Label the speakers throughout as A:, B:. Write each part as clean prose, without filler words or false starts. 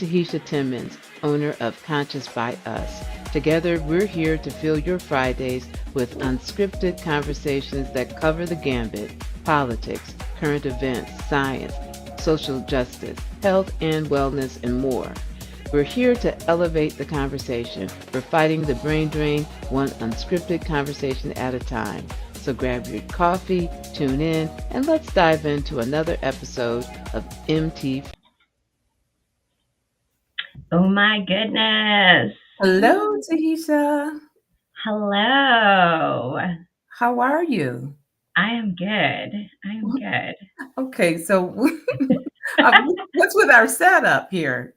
A: Tahisha Timmons, owner of Conscious by Us. Together, we're here to fill your Fridays with unscripted conversations that cover the gambit: politics, current events, science, social justice, health and wellness, and more. We're here to elevate the conversation. We're fighting the brain drain, one unscripted conversation at a time. So grab your coffee, tune in, and let's dive into another episode of MT.
B: Oh my goodness.
C: Hello, Tahisha.
B: Hello.
C: How are you?
B: I am good. I am good.
C: Okay, so what's with our setup here?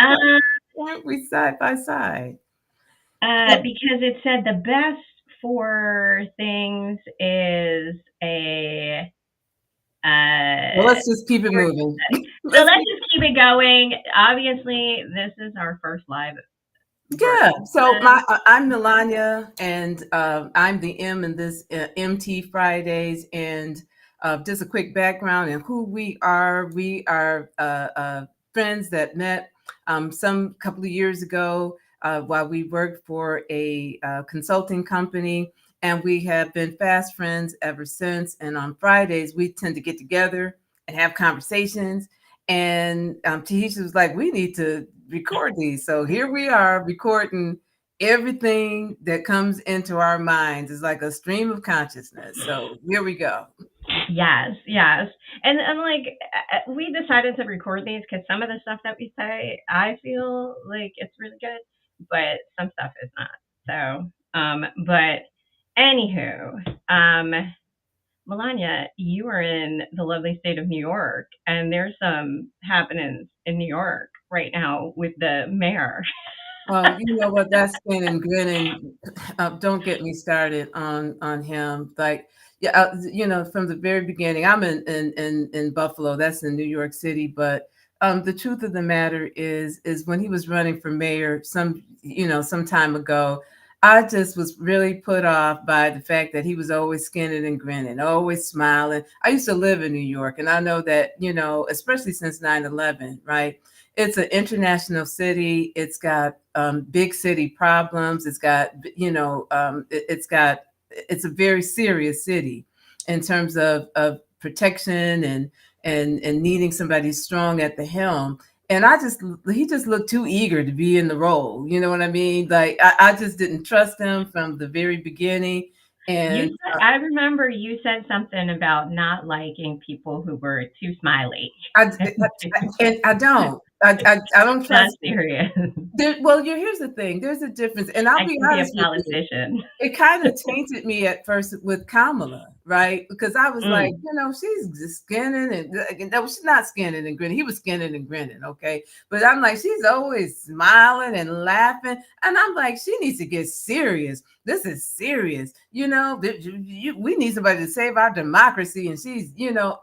B: Um,
C: Why aren't we side by side?
B: because it said the best for things is a
C: Well,
B: uh
C: let's just keep it moving.
B: so
C: Let's
B: let's
C: keep,
B: just keep it going. Obviously, this is our first live
C: yeah. So
B: version.
C: I'm Melanya, and I'm the M in this MT Fridays. And just a quick background and who we are. We are friends that met some couple of years ago while we worked for a consulting company. And we have been fast friends ever since. And on Fridays, we tend to get together and have conversations. And Tahisha was like, we need to record these. So here we are recording everything that comes into our minds. It's like a stream of consciousness. So here we go.
B: Yes, yes. And like we decided to record these because some of the stuff that we say, I feel like it's really good, but some stuff is not. But anywho, Melania, you are in the lovely state of New York, and there's some happenings in New York right now with the mayor.
C: You know what? That's skin and grinning. Don't get me started on him. Like, yeah, from the very beginning, I'm in Buffalo. That's in New York City. But the truth of the matter is when he was running for mayor some time ago, I just was really put off by the fact that he was always skinning and grinning, always smiling. I used to live in New York, and I know that, especially since 9/11, right? It's an international city. It's got big city problems. It's got, it's a very serious city in terms of protection and needing somebody strong at the helm. And he just looked too eager to be in the role. You know what I mean? Like, I just didn't trust him from the very beginning. And
B: I remember you said something about not liking people who were too smiley.
C: I don't. I don't
B: Not
C: trust him.
B: serious.
C: Here's the thing. There's a difference, and I'll
B: I
C: be
B: can be a
C: honest with you.
B: politician.
C: It kind of tainted me at first with Kamala, right? Because I was like,
B: Mm.
C: she's just skinning and no, she's not skinning and grinning. He was skinning and grinning, okay? But I'm like, she's always smiling and laughing, and I'm like, she needs to get serious. This is serious, we need somebody to save our democracy, and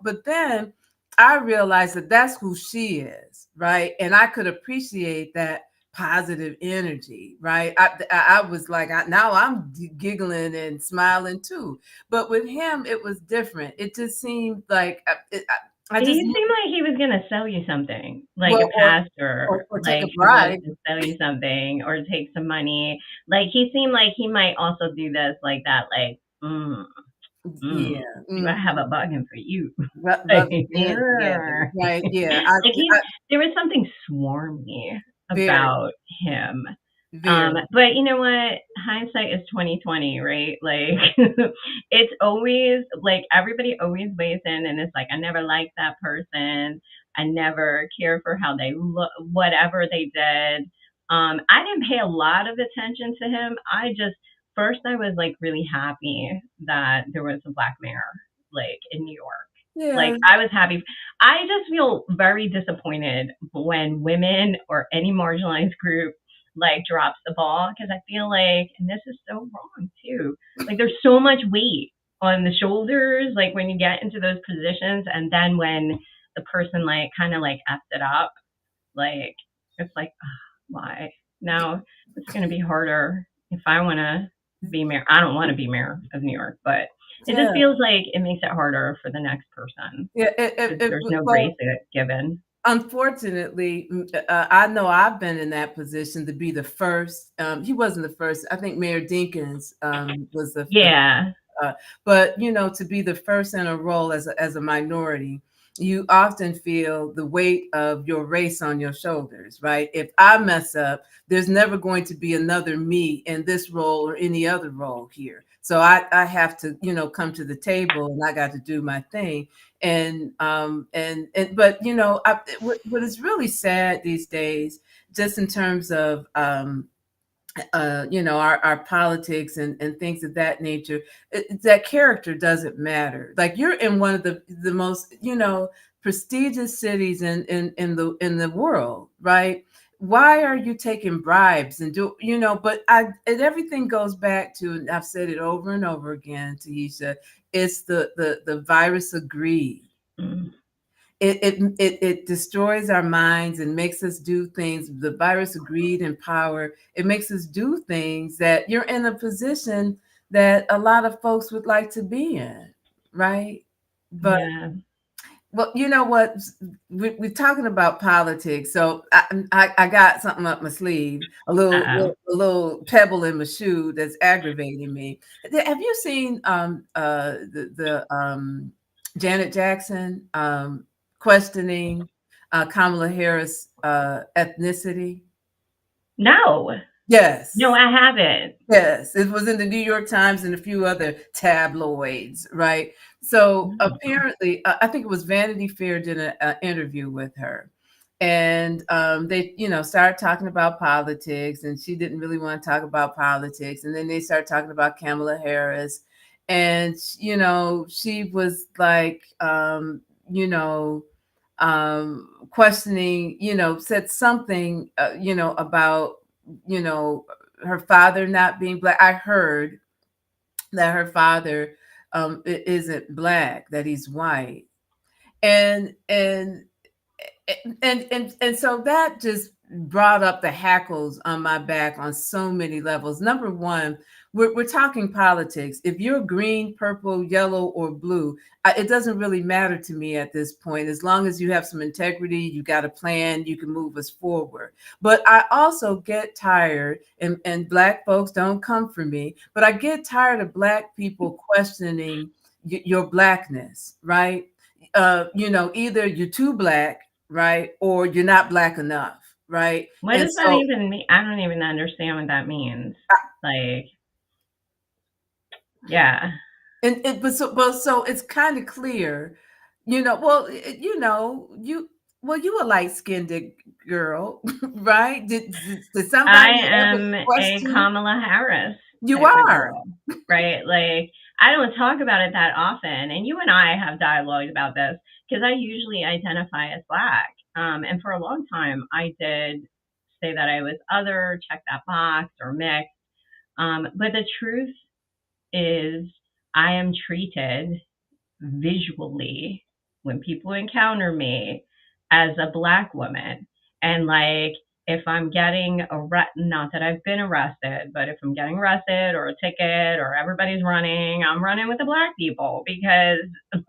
C: But then I realized that that's who she is, right? And I could appreciate that positive energy, right? I was like, now I'm giggling and smiling too. But with him, it was different. It just seemed like I
B: He
C: just
B: seemed like he was gonna sell you something, like a
C: well,
B: pastor,
C: or take
B: like
C: a
B: he wanted
C: bribe.
B: to sell you something or take some money. Like he seemed like he might also do this, like that, like, mm,
C: Yeah,
B: do I have a bargain for you?
C: rub
B: Like,
C: the band together, right? Yeah,
B: like there was something swarmy
C: very,
B: about him.
C: very.
B: But you know what? Hindsight is 2020, right? Like it's always like everybody always weighs in and it's like I never liked that person. I never cared for how they look, whatever they did. I didn't pay a lot of attention to him. I just first I was like really happy that there was a black mayor like in New York. Like
C: Yeah,
B: I was happy. I just feel very disappointed when women or any marginalized group like drops the ball because I feel like, and this is so wrong too, like there's so much weight on the shoulders, like when you get into those positions, and then when the person like kind of like effed it up, like it's like, why? Now it's going to be harder if I want to be mayor. I don't want to be mayor of New York, but it just
C: yeah,
B: feels like it makes it harder for the next person
C: yeah.
B: because there's no
C: Well,
B: grace given.
C: unfortunately, I know I've been in that position to be the first. He wasn't the first. I think Mayor Dinkins was the
B: Yeah.
C: uh, but to be the first in a role as a minority, you often feel the weight of your race on your shoulders, right? If I mess up, there's never going to be another me in this role or any other role here. So I have to, come to the table, and I got to do my thing. And but what is really sad these days, just in terms of our politics and things of that nature, that character doesn't matter. Like, you're in one of the most prestigious cities in the world, right? Why are you taking bribes and but and everything goes back to, and I've said it over and over again, Tahisha, it's the virus of greed.
B: Mm.
C: It destroys our minds and makes us do things. The virus of greed and power, it makes us do things that you're in a position that a lot of folks would like to be in, right? But
B: Yeah.
C: well, you know what? We're talking about politics, so I got something up my sleeve, a little,
B: Uh-oh.
C: a little pebble in my shoe that's aggravating me. Have you seen the Janet Jackson questioning Kamala Harris ethnicity?
B: No. No,
C: Yes.
B: I haven't.
C: Yes, it was in the New York Times and a few other tabloids, right? So
B: No.
C: apparently, I think it was Vanity Fair did an interview with her, and they, started talking about politics, and she didn't really want to talk about politics, and then they started talking about Kamala Harris, and she was like, questioning, said something, about, you know her father not being black. I heard that her father isn't black, that he's white. And so that just brought up the hackles on my back on so many levels. Number one, we're talking politics. If you're green, purple, yellow, or blue, it doesn't really matter to me at this point. As long as you have some integrity, you got a plan, you can move us forward. But I also get tired, and Black folks don't come for me, but I get tired of Black people questioning your Blackness, right? Either you're too Black, right, or you're not Black enough, right?
B: What
C: And
B: does that
C: so,
B: even mean? I don't even understand what that means. Like, yeah.
C: but so it's kind of clear, well, you a light skinned girl, right? Did
B: I
C: somebody ever
B: am a
C: question
B: Kamala Harris
C: you
B: type of
C: are?
B: girl, right? Like, I don't talk about it that often. And you and I have dialogued about this because I usually identify as Black. And for a long time, I did say that I was other, check that box, or mixed. But the truth is, I am treated visually when people encounter me as a Black woman. And like, if I'm getting not that I've been arrested, but if I'm getting arrested or a ticket or everybody's running, I'm running with the Black people because,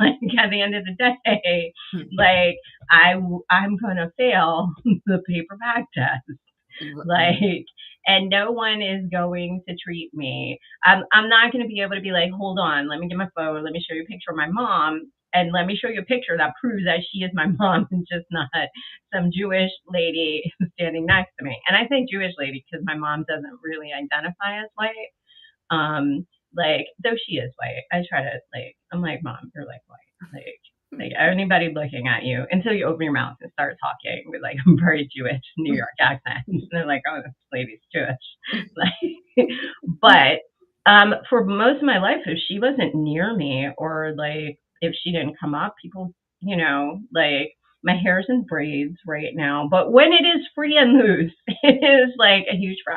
B: like, at the end of the day, like, I'm gonna fail the paper bag test. Like, and no one is going to treat me. I'm not going to be able to be like, hold on, let me get my phone, let me show you a picture of my mom, and let me show you a picture that proves that she is my mom and just not some Jewish lady standing next to me. And I say Jewish lady because my mom doesn't really identify as white. Like, though she is white, I try to, like, I'm like, mom, you're like white. Like anybody looking at you until you open your mouth and start talking with like a very Jewish New York accent. And they're like, oh, this lady's Jewish. Like, but for most of my life, if she wasn't near me or like if she didn't come up, people, like, my hair's in braids right now, but when it is free and loose, it is like a huge fro.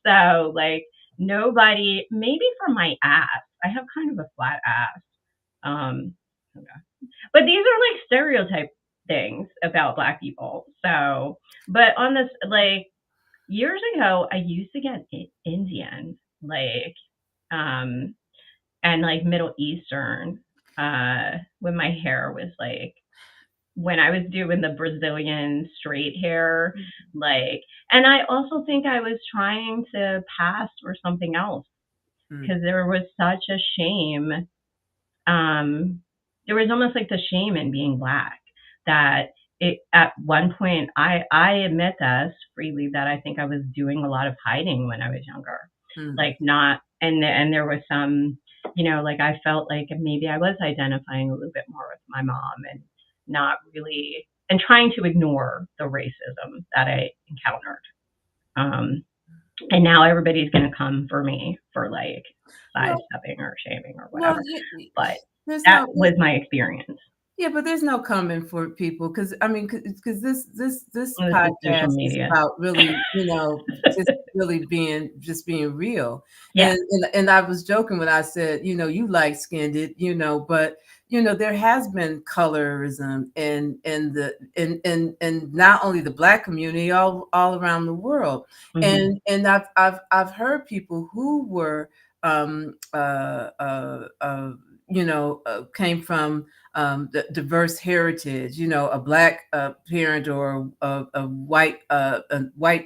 B: So like nobody, maybe for my ass, I have kind of a flat ass. Um, but these are like stereotype things about Black people. So, but on this, like, years ago, I used to get Indian, like, um, and like Middle Eastern, when my hair was like when I was doing the Brazilian straight hair, like, and I also think I was trying to pass for something else
C: Mm,
B: because there was such a shame. um there was almost like the shame in being black, that it at one point, I admit this freely, that I think I was doing a lot of hiding when I was younger,
C: mm.
B: like not, and there was some, like I felt like maybe I was identifying a little bit more with my mom, and not really, and trying to ignore the racism that I encountered. um and now everybody's going to come for me for like
C: Well,
B: sidestepping or shaming or
C: well,
B: whatever, but
C: there's
B: that
C: no.
B: was my experience.
C: Yeah, but there's no coming for people because I mean, because this
B: This is social
C: podcast is
B: media.
C: about really, just really being real.
B: Yeah,
C: And I was joking when I said, you light skinned it, but there has been colorism and not only the black community, all around the world.
B: hmm,
C: And I've heard people who were came from the diverse heritage, a black parent or a white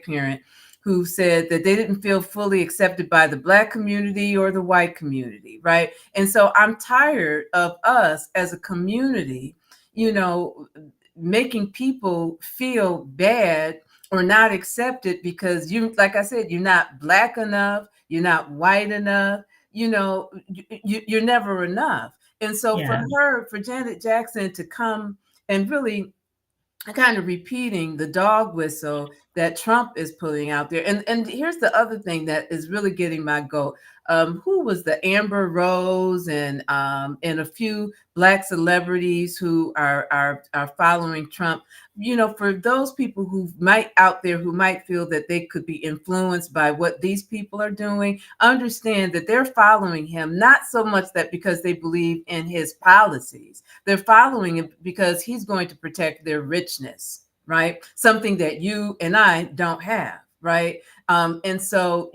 C: parent who said that they didn't feel fully accepted by the black community or the white community, right? And so I'm tired of us as a community, you know, making people feel bad or not accepted because like I said, you're not black enough, you're not white enough, you're never enough. And so
B: yeah.
C: for Janet Jackson to come and really kind of repeating the dog whistle that Trump is putting out there. And here's the other thing that is really getting my goat. Who was the Amber Rose and a few black celebrities who are following Trump? For those people who might feel that they could be influenced by what these people are doing, understand that they're following him not so much that because they believe in his policies. They're following him because he's going to protect their richness, right? Something that you and I don't have, right? And so,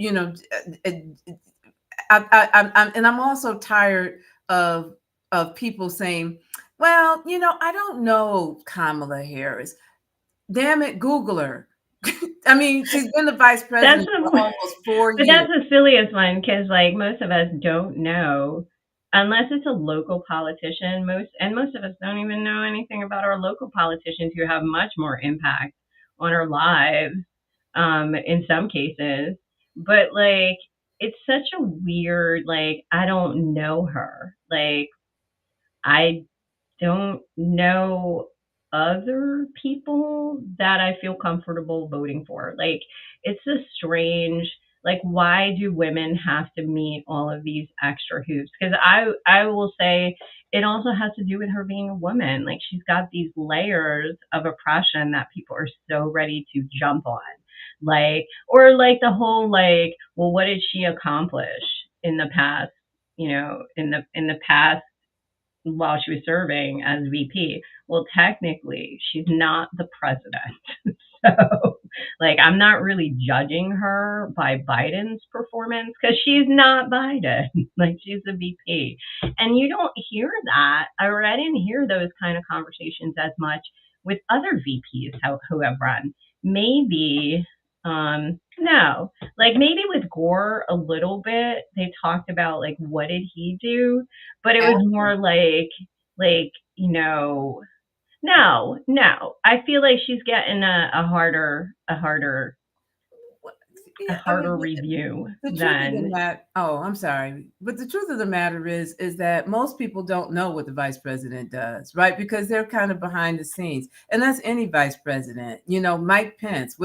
C: I'm also tired of people saying, "Well, I don't know Kamala Harris. Damn it, Google her." I mean, she's been the vice
B: That's
C: president for
B: the,
C: almost 4 years.
B: but that's the silliest one, because like most of us don't know, unless it's a local politician. Most of us don't even know anything about our local politicians who have much more impact on our lives, in some cases. But like, it's such a weird, like, I don't know her. Like, I don't know other people that I feel comfortable voting for. Like, it's a strange, like, why do women have to meet all of these extra hoops? Because I will say it also has to do with her being a woman. Like, she's got these layers of oppression that people are so ready to jump on. Like, or like the whole, like, well, what did she accomplish in the past? In the past, while she was serving as VP. Well, technically, she's not the president. So, like, I'm not really judging her by Biden's performance because she's not Biden. Like, she's a VP. And you don't hear that, or I didn't hear those kind of conversations as much with other VPs who have run. Maybe, no, like maybe with Gore a little bit, they talked about like what did he do, but it was more like no. I feel like she's getting a
C: Yeah, I mean,
B: harder review
C: the truth of the
B: than
C: matter, oh, I'm sorry. But the truth of the matter is that most people don't know what the vice president does, right? Because they're kind of behind the scenes. And that's any vice president. Mike Pence,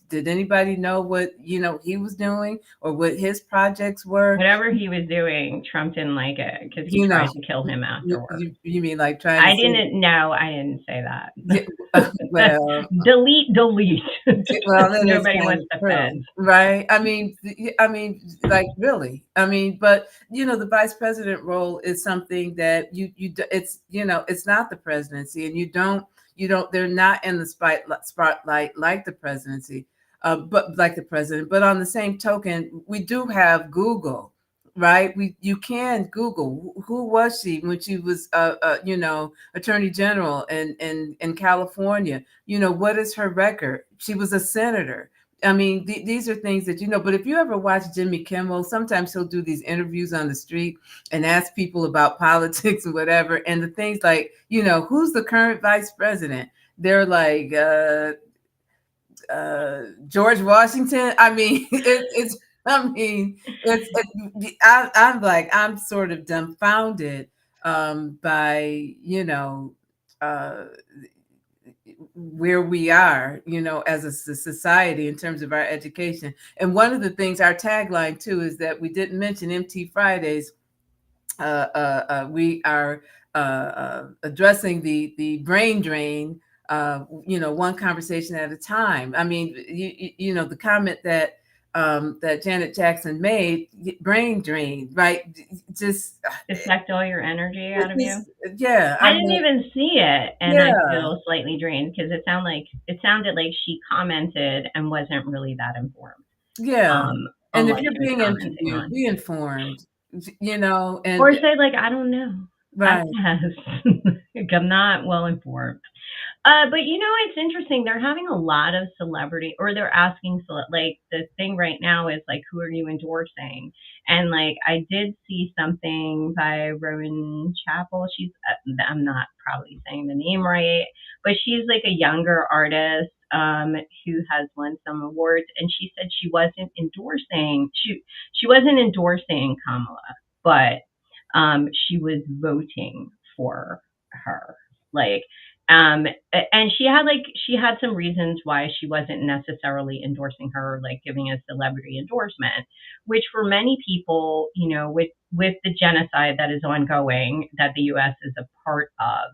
C: did anybody know what, he was doing or what his projects were?
B: whatever he was doing. Trump didn't like it because he
C: You know,
B: tried to kill him afterwards.
C: you mean like trying to
B: I
C: say,
B: didn't know. I didn't say that.
C: yeah, well,
B: Delete.
C: well, that is
B: Nobody
C: kind
B: wants
C: of
B: to
C: true,
B: offend.
C: right? I mean, like really. I mean, but the vice president role is something that it's it's not the presidency, and you don't. They're not in the spotlight like the presidency, but like the president. But on the same token, we do have Google. right? You can Google who was she when she was, Attorney General in California. What is her record? She was a senator. I mean, these are things that you know. But if you ever watch Jimmy Kimmel, sometimes he'll do these interviews on the street and ask people about politics or whatever. And the things like, who's the current vice president? They're like, George Washington. I mean, it's. I mean, I'm like, I'm sort of dumbfounded by uh, where we are, as a society in terms of our education. And one of the things, our tagline too, is that we didn't mention MT Fridays. We are addressing the brain drain, one conversation at a time. I mean, the comment that Janet Jackson made, brain drain, right? Just,
B: Sucked all your energy out of you.
C: just yeah,
B: I
C: I
B: didn't
C: mean,
B: even see it, and I
C: yeah,
B: feel slightly drained because it sounded like she commented and wasn't really that informed
C: yeah.
B: on
C: And if
B: what
C: you're
B: she was
C: being
B: commenting
C: interviewed,
B: on.
C: be informed,
B: Or
C: and
B: say like, I don't know. I
C: right.
B: guess like, I'm not well informed. But it's interesting. They're having a lot of celebrity, or they're asking, like the thing right now is like, who are you endorsing? And like, I did see something by Rowan Chapel. I'm not probably saying the name right, but she's like a younger artist, who has won some awards, and she said she wasn't endorsing Kamala, but she was voting for her. Like, and she had some reasons why she wasn't necessarily endorsing her, like giving a celebrity endorsement, which for many people, with the genocide that is ongoing that the U.S. is a part of,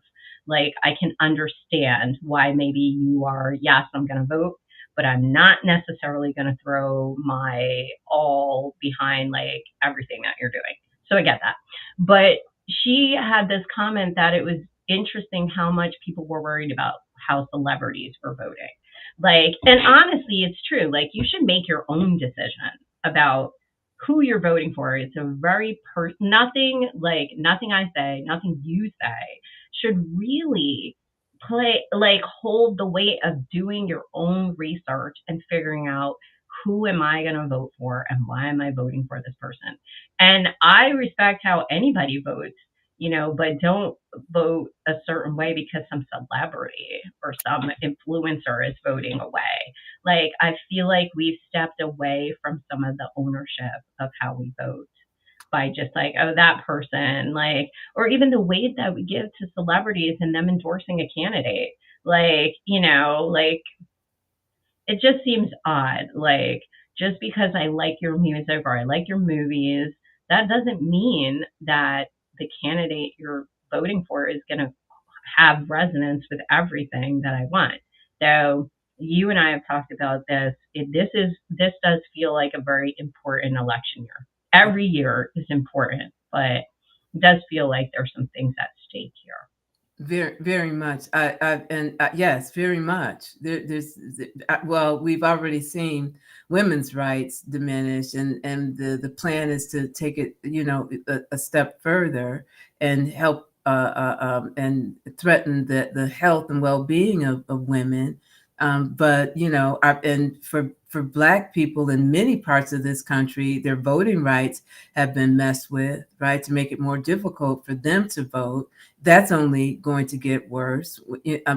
B: like I can understand why maybe you are, yes, I'm going to vote, but I'm not necessarily going to throw my all behind like everything that you're doing. So I get that. But she had this comment that it was interesting how much people were worried about how celebrities were voting. Like, and honestly, it's true. Like, you should make your own decision about who you're voting for. It's a very nothing I say, nothing you say should really hold the weight of doing your own research and figuring out who am I going to vote for and why am I voting for this person. And I respect how anybody votes, but don't vote a certain way because some celebrity or some influencer is voting away. Like, I feel like we've stepped away from some of the ownership of how we vote by just like, oh, that person, like, or even the weight that we give to celebrities and them endorsing a candidate. Like, it just seems odd. Like, just because I like your music or I like your movies, that doesn't mean that the candidate you're voting for is going to have resonance with everything that I want. So you and I have talked about this. This does feel like a very important election year. Every year is important, but it does feel like there's some things at stake here.
C: Very, very much. Yes, very much. Well, we've already seen women's rights diminish, and the plan is to take it, a step further and help and threaten the health and well being of women. But and for Black people in many parts of this country, their voting rights have been messed with, right, to make it more difficult for them to vote. That's only going to get worse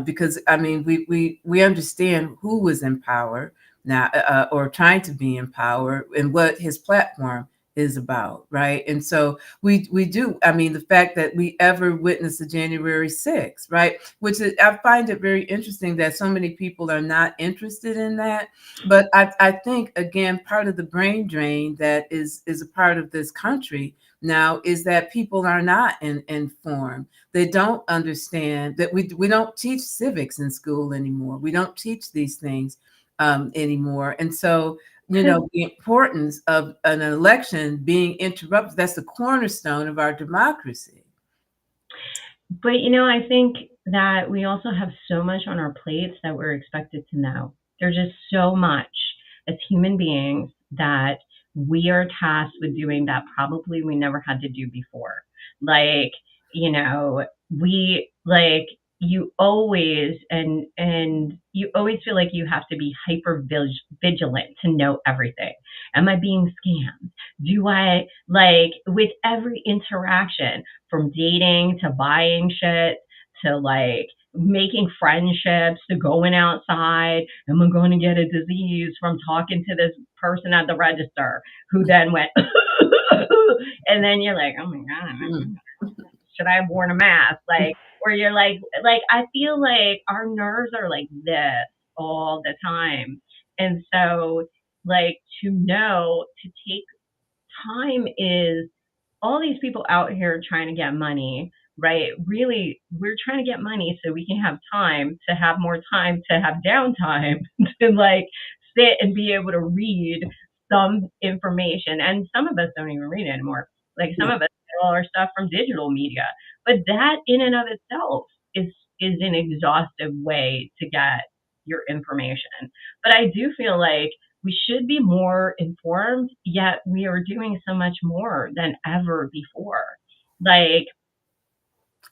C: because I mean we understand who was in power now, or trying to be in power, and what his platform is about, right? And so we do. I mean, the fact that we ever witnessed the January 6th, right? Which is, I find it very interesting that so many people are not interested in that. But I think again, part of the brain drain that is a part of this country now is that people are not informed. They don't understand that we don't teach civics in school anymore. We don't teach these things anymore. And so, the importance of an election being interrupted, that's the cornerstone of our democracy.
B: But I think that we also have so much on our plates that we're expected to know. There's just so much as human beings that we are tasked with doing that probably we never had to do before. Like, you know, we like you always and you always feel like you have to be hyper vigilant to know everything. Am I being scammed? Do I like with every interaction from dating to buying shit to like making friendships to going outside? Am I going to get a disease from talking to this person at the register who then went, and then you're like, oh my God,
C: Mm.
B: should I have worn a mask? Like, or you're like, I feel like our nerves are like this all the time. And so, like, to know to take time is all these people out here trying to get money, right? Really, we're trying to get money so we can have time to have more time to have downtime to like sit and be able to read some information. And some of us don't even read anymore. Like some
C: Yeah.
B: of us get all our stuff from digital media. But that in and of itself is an exhaustive way to get your information. But I do feel like we should be more informed, yet we are doing so much more than ever before. Like,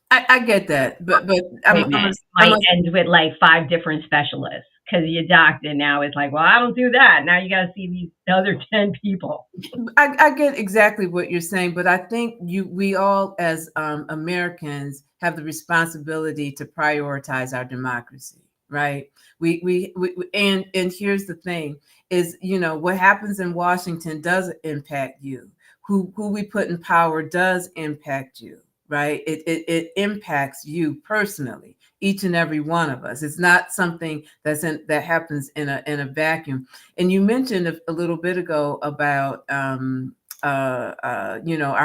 C: I get that, but
B: appointment
C: I'm
B: might end with like five different specialists because your doctor now is like, well, I don't do that. Now you got to see these other 10 people.
C: I get exactly what you're saying, but I think we all as Americans have the responsibility to prioritize our democracy, right? And here's the thing is, what happens in Washington does impact you. Who we put in power does impact you, right? It impacts you personally, each and every one of us. It's not something that happens in a vacuum. And you mentioned a little bit ago about our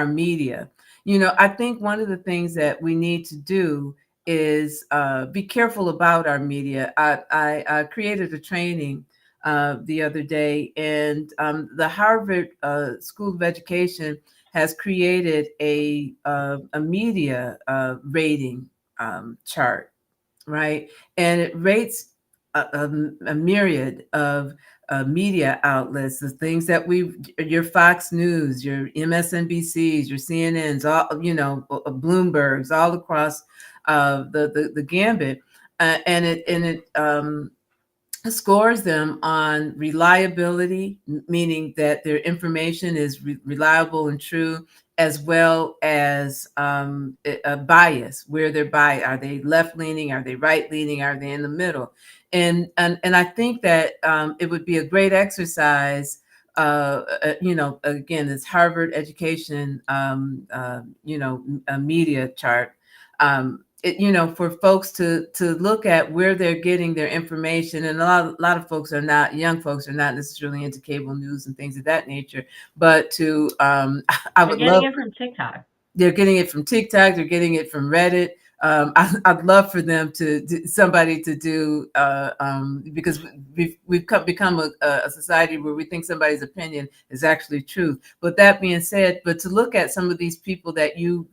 C: media. I think one of the things that we need to do is be careful about our media. I created a training the other day, and the Harvard School of Education has created a media rating chart, right? And it rates a myriad of media outlets, the things that your Fox News, your MSNBCs, your CNNs, all Bloomberg's, all across the gambit, and it scores them on reliability, meaning that their information is reliable and true, as well as a bias, where they're biased. Are they left leaning? Are they right leaning? Are they in the middle? And I think that it would be a great exercise. Again, this Harvard education, a media chart. For folks to look at where they're getting their information, and a lot of folks are not, young folks are not necessarily into cable news and things of that nature, but to I
B: They're
C: would
B: getting
C: love,
B: it from TikTok.
C: they're getting it from TikTok, they're getting it from Reddit. I'd love for them somebody to do, because we've become a society where we think somebody's opinion is actually truth. But that being said, but to look at some of these people that you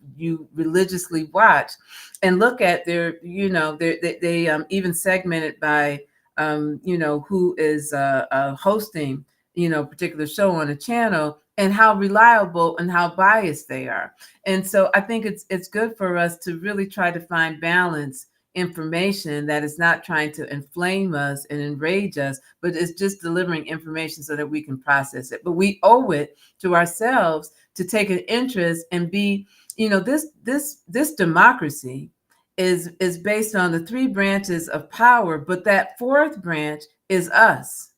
C: religiously watch, and look at they even segment it by who is hosting particular show on a channel, and how reliable and how biased they are. And so I think it's good for us to really try to find balance information that is not trying to inflame us and enrage us, but it's just delivering information so that we can process it. But we owe it to ourselves to take an interest and be, this democracy is based on the three branches of power, but that fourth branch is us,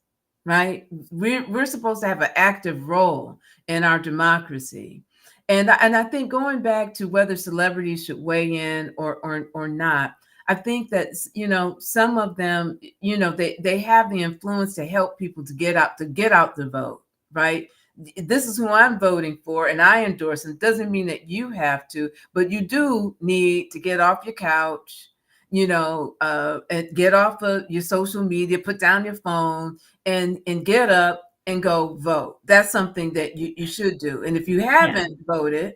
C: right? We're supposed to have an active role in our democracy. And I think, going back to whether celebrities should weigh in or not, I think that some of them, they have the influence to help people to get out the vote, right? This is who I'm voting for, and I endorse them. Doesn't mean that you have to, but you do need to get off your couch, and get off of your social media, put down your phone, and get up and go vote. That's something that you should do. And if you
B: Yeah.
C: haven't voted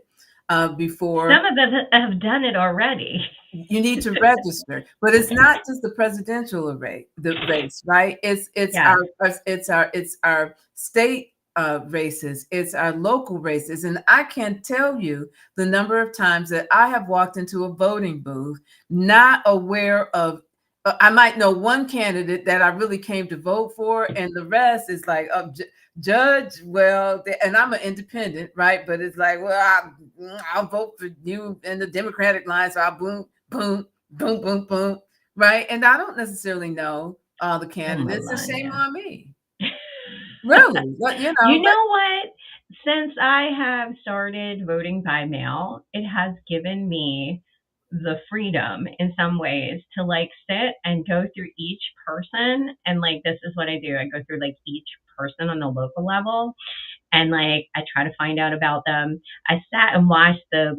C: before,
B: Some of them have done it already.
C: you need to register. But it's not just the presidential the race, right? It's
B: Yeah.
C: our state races. It's our local races. And I can't tell you the number of times that I have walked into a voting booth not aware of, I might know one candidate that I really came to vote for, and the rest is like, Judge, well, and I'm an independent, right? But it's like, well, I'll vote for you in the Democratic line, so I'll boom, boom, boom, boom, boom, right? And I don't necessarily know all the
B: Oh,
C: candidates, and shame
B: Melania.
C: on me. Really? But,
B: You know what? Since I have started voting by mail, it has given me the freedom in some ways to like sit and go through each person. And like, this is what I do, I go through like each person on the local level, and like I try to find out about them. I sat and watched the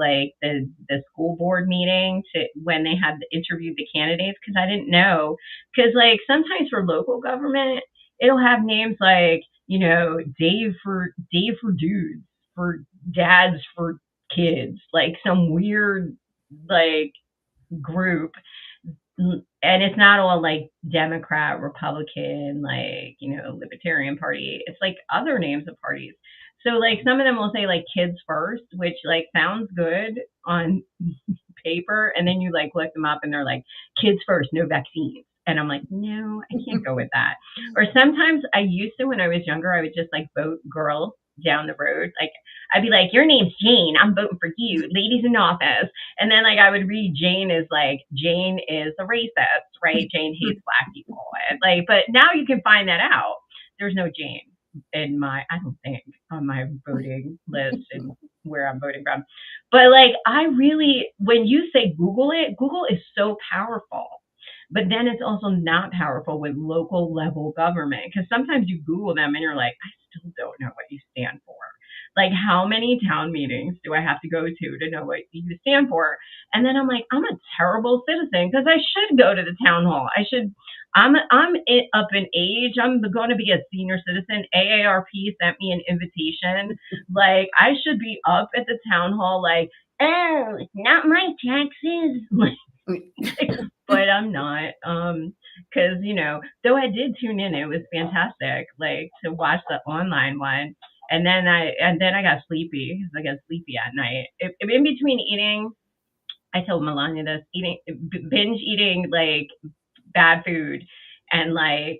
B: school board meeting to when they had interviewed the candidates, because I didn't know, because like sometimes for local government it'll have names like, Dave for dudes, for dads for kids, like some weird like group. And it's not all like Democrat, Republican, like, Libertarian Party. It's like other names of parties. So like some of them will say like kids first, which like sounds good on paper, and then you like look them up and they're like kids first, no vaccines. And I'm like, no, I can't go with that. Or sometimes I used to, when I was younger, I would just like vote girls down the road. Like I'd be like, your name's Jane, I'm voting for you, ladies in office. And then like I would read Jane is like, Jane is a racist, right? Jane hates black people. And like, but now you can find that out. There's no Jane in my, I don't think, on my voting list and where I'm voting from. But like I really, when you say Google it, Google is so powerful. But then it's also not powerful with local level government, because sometimes you Google them and you're like, I still don't know what you stand for. Like, how many town meetings do I have to go to know what you stand for? And then I'm like, I'm a terrible citizen because I should go to the town hall. I should. Up in age. I'm going to be a senior citizen. AARP sent me an invitation. Like, I should be up at the town hall. Like, oh, not my taxes. But I'm not. Because though I did tune in, it was fantastic. Like to watch the online one, and then I got sleepy because I got sleepy at night. In between eating, I told Melania this, binge eating like bad food, and like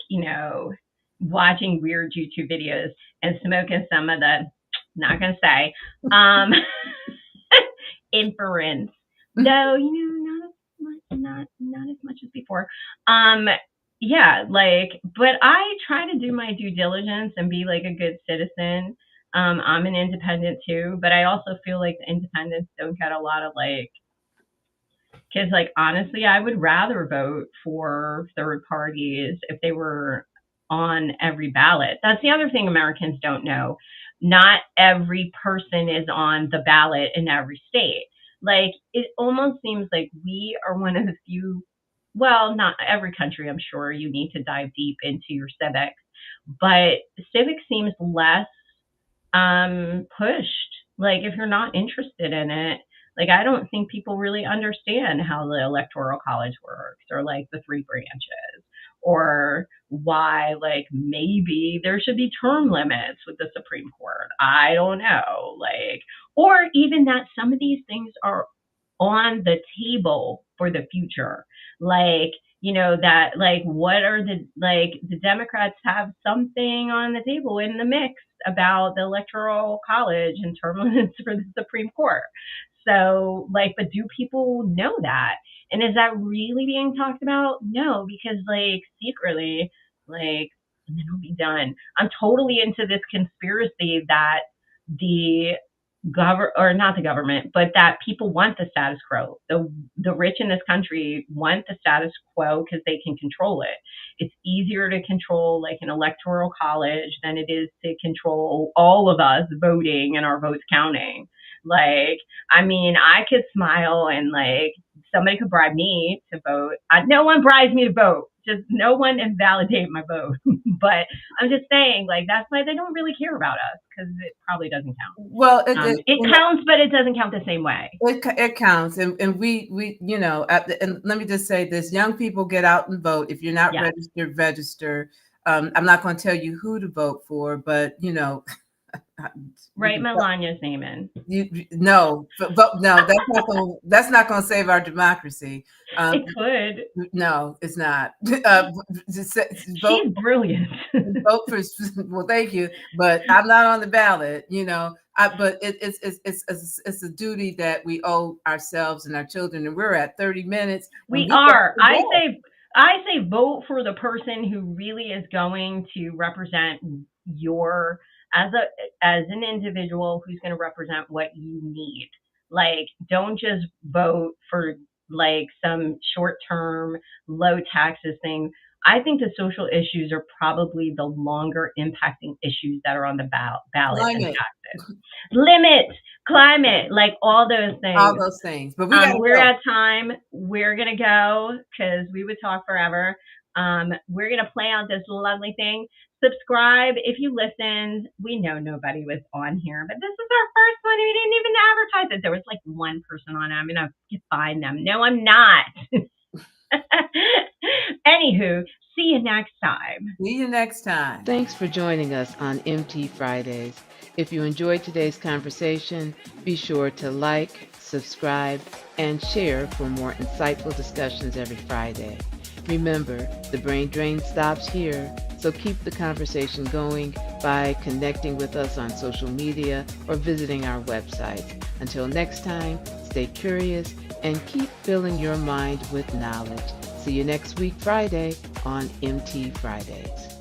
B: watching weird YouTube videos and smoking some of the, not gonna say, um inference, though not as much as before. Um, yeah, like, but I try to do my due diligence and be like a good citizen. I'm an independent too, but I also feel like the independents don't get a lot of like, because like honestly, I would rather vote for third parties if they were on every ballot. That's the other thing Americans don't know. Not every person is on the ballot in every state. Like it almost seems like we are one of the few, well, not every country, I'm sure you need to dive deep into your civics, but civics seems less pushed. Like if you're not interested in it, like I don't think people really understand how the electoral college works, or like the three branches, or why like maybe there should be term limits with the Supreme Court. I don't know. Like, or even that some of these things are on the table for the future. Like, that like what are the Democrats have something on the table in the mix about the electoral college and term limits for the Supreme Court. So like, but do people know that? And is that really being talked about? No, because like secretly, like, and then it'll be done. I'm totally into this conspiracy that the or not the government, but that people want the status quo. The rich in this country want the status quo because they can control it. It's easier to control like an electoral college than it is to control all of us voting and our votes counting. Like, I mean, I could smile and like somebody could bribe me to vote. No one bribes me to vote. Just no one invalidate my vote. But I'm just saying, like, that's why they don't really care about us, because it probably doesn't count.
C: Well,
B: it counts, but it doesn't count the same way.
C: It counts, and we and let me just say this: young people, get out and vote. If you're not
B: Yeah.
C: registered, register. I'm not going to tell you who to vote for, but
B: Write Melanya's name in.
C: No, no, that's not going to save our democracy.
B: It could.
C: No, it's not.
B: She's brilliant.
C: Vote for. Well, thank you, but I'm not on the ballot. But it's a duty that we owe ourselves and our children, and we're at 30 minutes.
B: We are. I say vote for the person who really is going to represent your as an individual who's going to represent what you need. Like, don't just vote for like some short term low taxes thing. I think the social issues are probably the longer impacting issues that are on the ballot than taxes. Limits, climate, like all those things.
C: All those things. But
B: we're at time. We're going to go because we would talk forever. We're going to play out this lovely thing. Subscribe if you listened. We know nobody was on here, but this is our first one. We didn't even advertise it. There was like one person on it. I'm going to find them. No, I'm not. Anywho, see you next time.
C: See you next time.
A: Thanks for joining us on MT Fridays. If you enjoyed today's conversation, be sure to like, subscribe, and share for more insightful discussions every Friday. Remember, the brain drain stops here, so keep the conversation going by connecting with us on social media or visiting our website. Until next time, stay curious and keep filling your mind with knowledge. See you next week, Friday, on MT Fridays.